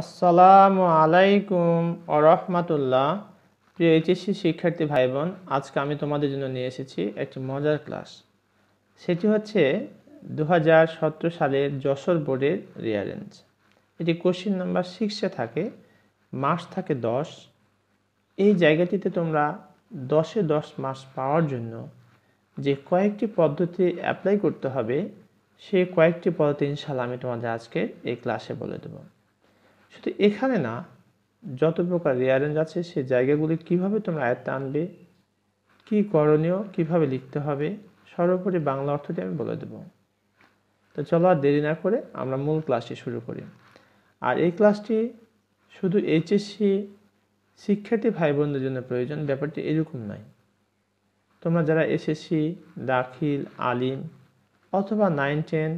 আসসালামু আলাইকুম ওয়া রাহমাতুল্লাহ। প্রিয় এইচএসসি শিক্ষার্থী ভাই বোন, আজকে আমি তোমাদের জন্য নিয়ে এসেছি একটি মজার ক্লাস। সেটি হচ্ছে 2017 সালের যশোর বোর্ডের রিয়ারেঞ্জ। এটি কোশ্চেন নাম্বার 6-এ থাকে, মার্কস থাকে 10। এই জায়গাটিতে তোমরা 10-এ 10 মার্কস পাওয়ার জন্য যে কয়েকটি পদ্ধতি অ্যাপ্লাই করতে হবে, সেই কয়েকটি পদ্ধতি ইনশাআল্লাহ আমি তোমাদের আজকে এই ক্লাসে বলে দেব। শুধু এখানে না, যত প্রকার রিয়ারেঞ্জ আছে সেই জায়গাগুলি কিভাবে তোমরা আয়ত্তে আনবে, কি করণীয়, কিভাবে লিখতে হবে, সর্বোপরি বাংলা অর্থটি আমি বলে দেব। তো চলো আর দেরি না করে আমরা মূল ক্লাসটি শুরু করি। আর এই ক্লাসটি শুধু এইচএসসি শিক্ষার্থী ভাই বোনদের জন্য প্রয়োজন, ব্যাপারটি এরকম নয়। তোমরা যারা এসএসসি, দাখিল, আলিম অথবা 9-10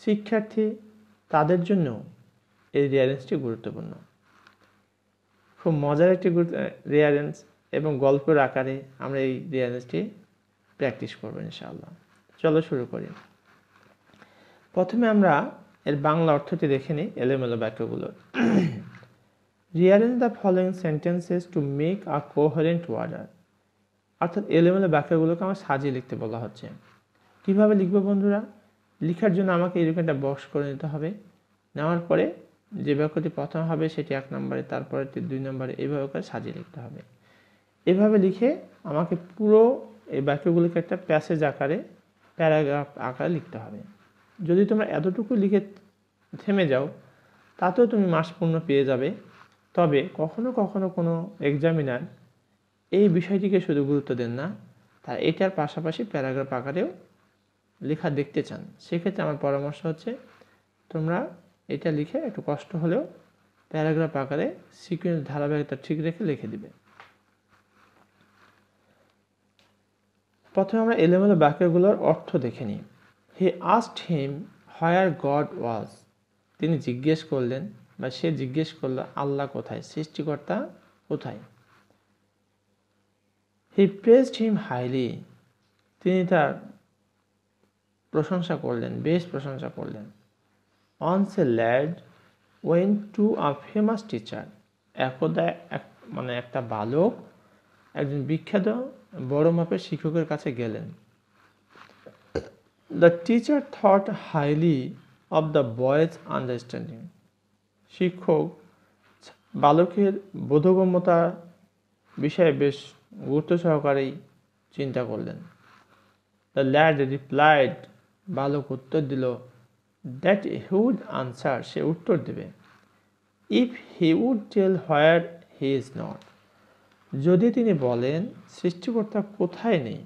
শিক্ষার্থী, তাদের জন্য এই রিয়ারেঞ্জটি গুরুত্বপূর্ণ। খুব মজার একটি রিয়ারেঞ্জ এবং গল্পের আকারে আমরা এই রিয়ারেঞ্জটি প্র্যাকটিস করবো ইনশাআল্লাহ। চলো শুরু করি। প্রথমে আমরা এর বাংলা অর্থটি দেখে নিই এলোমেলো বাক্যগুলোর। Rearrange the following sentences to make a coherent order. অর্থাৎ এলোমেলো বাক্যগুলোকে আমার সাজিয়ে লিখতে বলা হচ্ছে। কিভাবে লিখবো বন্ধুরা? লেখার জন্য আমাকে এরকম একটা বক্স করে নিতে হবে। নেওয়ার পরে যে বাক্যটি প্রথম হবে সেটি 1 নম্বরে, তারপরে 2 নম্বরে, এইভাবে করে সাজিয়ে লিখতে হবে। এভাবে লিখে আমাকে পুরো এই বাক্যগুলিকে একটা প্যাসেজ আকারে, প্যারাগ্রাফ আকারে লিখতে হবে। যদি তোমরা এতটুকু লিখে থেমে যাও, তাতেও তুমি মাস পূর্ণ পেয়ে যাবে। তবে কখনো কখনো কোনো এক্সামিনার এই বিষয়টিকে শুধু গুরুত্ব দেন না, তার এটার পাশাপাশি প্যারাগ্রাফ আকারেও লেখা দেখতে চান। সেক্ষেত্রে আমার পরামর্শ হচ্ছে তোমরা এটা লিখে একটু কষ্ট হলেও প্যারাগ্রাফ আকারে সিকোয়েন্স, ধারাবাহিকতা ঠিক রেখে লিখে দিবে। প্রথমে আমরা এলোমেলো বাক্যগুলোর অর্থ দেখে নিই। He asked him where God was. তিনি জিজ্ঞেস করলেন, বা সে জিজ্ঞেস করলো আল্লাহ কোথায়, সৃষ্টিকর্তা কোথায়। হি প্রেজড হিম হাইলি। তিনি তার প্রশংসা করলেন, বেশ প্রশংসা করলেন। Once a lad went to a famous teacher. একদা একটা বালক একজন বিখ্যাত বড় মাপের শিক্ষকের কাছে গেলেন। The teacher thought highly of the boy's understanding. শিক্ষক বালকের বোধগম্যতার বিষয়ে বেশ গুরুত্ব সহকারেই চিন্তা করলেন। The lad replied. বালক উত্তর দিল, that he would answer, সে উত্তর দেবে, if he would tell where he is not, যদি তিনি বলেন সৃষ্টিকর্তা কোথায় নেই।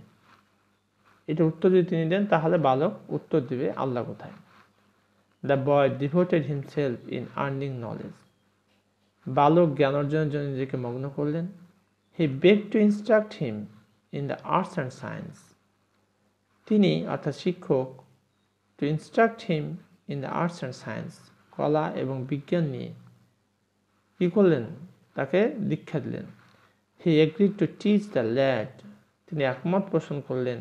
এটা উত্তর যদি তিনি দেন তাহলে বালক উত্তর দিবে আল্লাহ কোথায়। The boy devoted himself in earning knowledge. বালক জ্ঞান অর্জনের জন্য নিজেকে মগ্ন করলেন। He begged to instruct him in the arts and science. তিনি অর্থাৎ শিক্ষক to instruct him in the arts and science, কলা এবং বিজ্ঞান নিয়ে কি করলেন, তাকে দীক্ষা দিলেন। He agreed to teach the lad. তিনি একমত পোষণ করলেন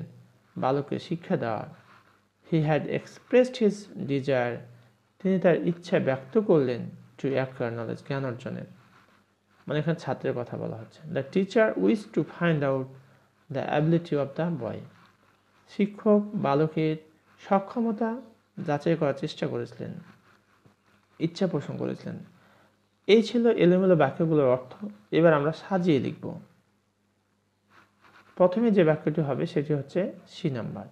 বালককে শিক্ষা দেওয়ার। He had expressed his desire. তিনি তার ইচ্ছা ব্যক্ত করলেন to acquire knowledge, জ্ঞান অর্জনের। মানে এখানে ছাত্রের কথা বলা হচ্ছে। The teacher wished to find out the ability of the boy. শিক্ষক বালকের সক্ষমতা যাচাই করার চেষ্টা করেছিলেন, ইচ্ছা পোষণ করেছিলেন। এই ছিল এলোমেলো বাক্যগুলোর অর্থ। এবার আমরা সাজিয়ে লিখব। প্রথমে যে বাক্যটি হবে সেটি হচ্ছে C number.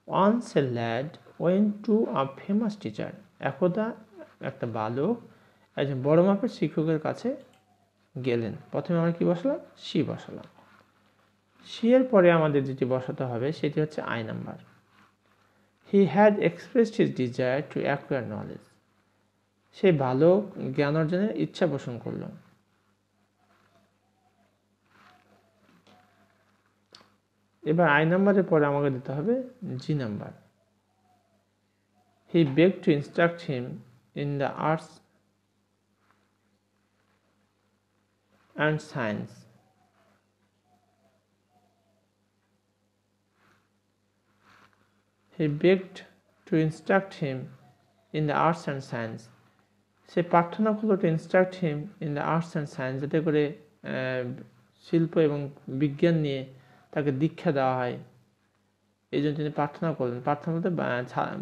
Once a lad went to a famous teacher. একদা একটা বালক একজন বড় মাপের শিক্ষকের কাছে গেলেন। প্রথমে আমরা কি বসালাম? সি বসালাম। সি এর পরে আমাদের যেটি বসাতে হবে সেটি হচ্ছে I number. He had expressed his desire to acquire knowledge. সে বালক জ্ঞান অর্জনের ইচ্ছা পোষণ করল। এবার আই নাম্বারের পরে আমাকে দিতে হবে G number. He begged to instruct him in the arts and science. He begged to instruct him in the arts and science. সে প্রার্থনা করলো two instruct him in the arts and science, যাতে করে শিল্প এবং বিজ্ঞান নিয়ে তাকে দীক্ষা দেওয়া হয়। এই জন্য তিনি প্রার্থনা করলেন। প্রার্থনা বলতে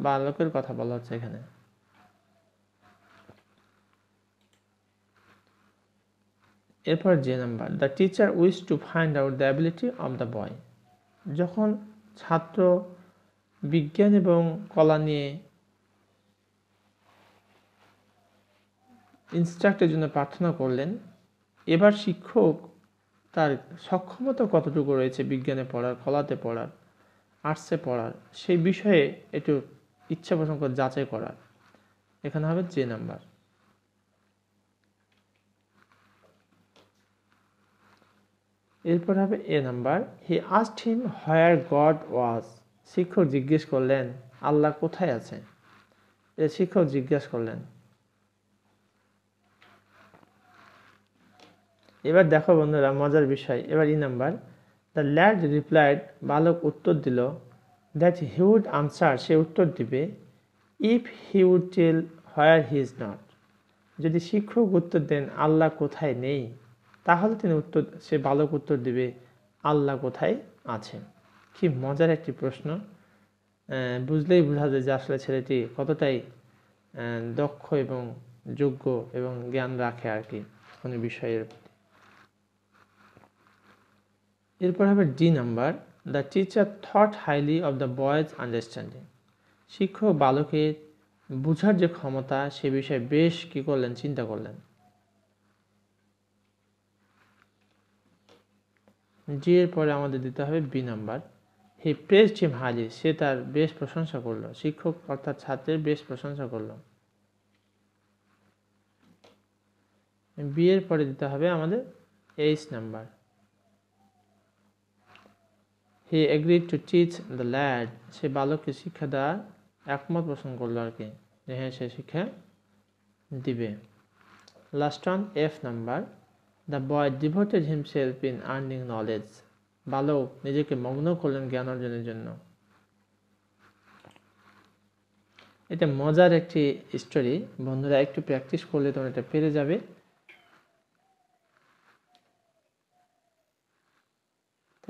বালকের কথা বলা হচ্ছে এখানে। এরপর যে number, the teacher wish to find out the ability of the boy. যখন ছাত্র বিজ্ঞান এবং কলা নিয়ে ইনস্ট্রাক্টের জন্য প্রার্থনা করলেন, এবার শিক্ষক তার সক্ষমতা কতটুকু রয়েছে বিজ্ঞানে পড়ার, কলাতে পড়ার, আর্টসে পড়ার, সেই বিষয়ে একটু ইচ্ছা পোষণ করে যাচাই করার। এখানে হবে যে নাম্বার। এরপর হবে A number, he asked him where God was. শিক্ষক জিজ্ঞেস করলেন আল্লাহ কোথায় আছে। শিক্ষক জিজ্ঞাসা করলেন। এবার দেখো বন্ধুরা মজার বিষয়। এবার E number, the lad replied, বালক উত্তর দিল, দ্যাট হি উড আনসার, সে উত্তর দিবে, if he would tell where he is not. যদি শিক্ষক উত্তর দেন আল্লাহ কোথায় নেই, তাহলে সে বালক উত্তর দিবে আল্লাহ কোথায় আছে। কি মজার একটি প্রশ্ন। বুঝলেই বোঝা যায় যে আসলে ছেলেটি কতটাই দক্ষ এবং যোগ্য এবং জ্ঞান রাখে আর কি কোনো বিষয়ের। এরপর হবে D number, the teacher thought highly of the boys understanding. শিক্ষক বালকের বুঝার যে ক্ষমতা সে বিষয়ে বেশ কি করলেন, চিন্তা করলেন। জি এর পরে আমাদের দিতে হবে বি নাম্বার, হি প্রেজড হিম হাইলি, সে তার বেশ প্রশংসা করলো। শিক্ষক অর্থাৎ ছাত্রের বেশ প্রশংসা করলো। বি এর পরে দিতে হবে আমাদের H number, he agreed to teach the lad, সে বালককে শিক্ষা দেওয়ার একমত পোষণ করলো আর কি, যে হ্যাঁ সে শিক্ষা দিবে। Last one F number, the boy devoted himself in earning knowledge, বালক নিজেকে মগ্ন করলেন জ্ঞান অর্জনের জন্য। এটা মজার একটি স্টোরি বন্ধুরা, একটু প্র্যাকটিস করলে তোমরা এটা পেরে যাবে।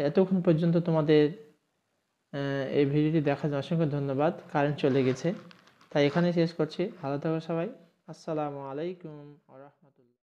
এতক্ষণ পর্যন্ত তোমাদের এই ভিডিওটি দেখার জন্য অসংখ্য ধন্যবাদ। কারেন্ট চলে গেছে, তাই এখানে শেষ করছি। ভালো থাকো সবাই। আসসালামু আলাইকুম ওয়া রাহমাতুল্লাহ।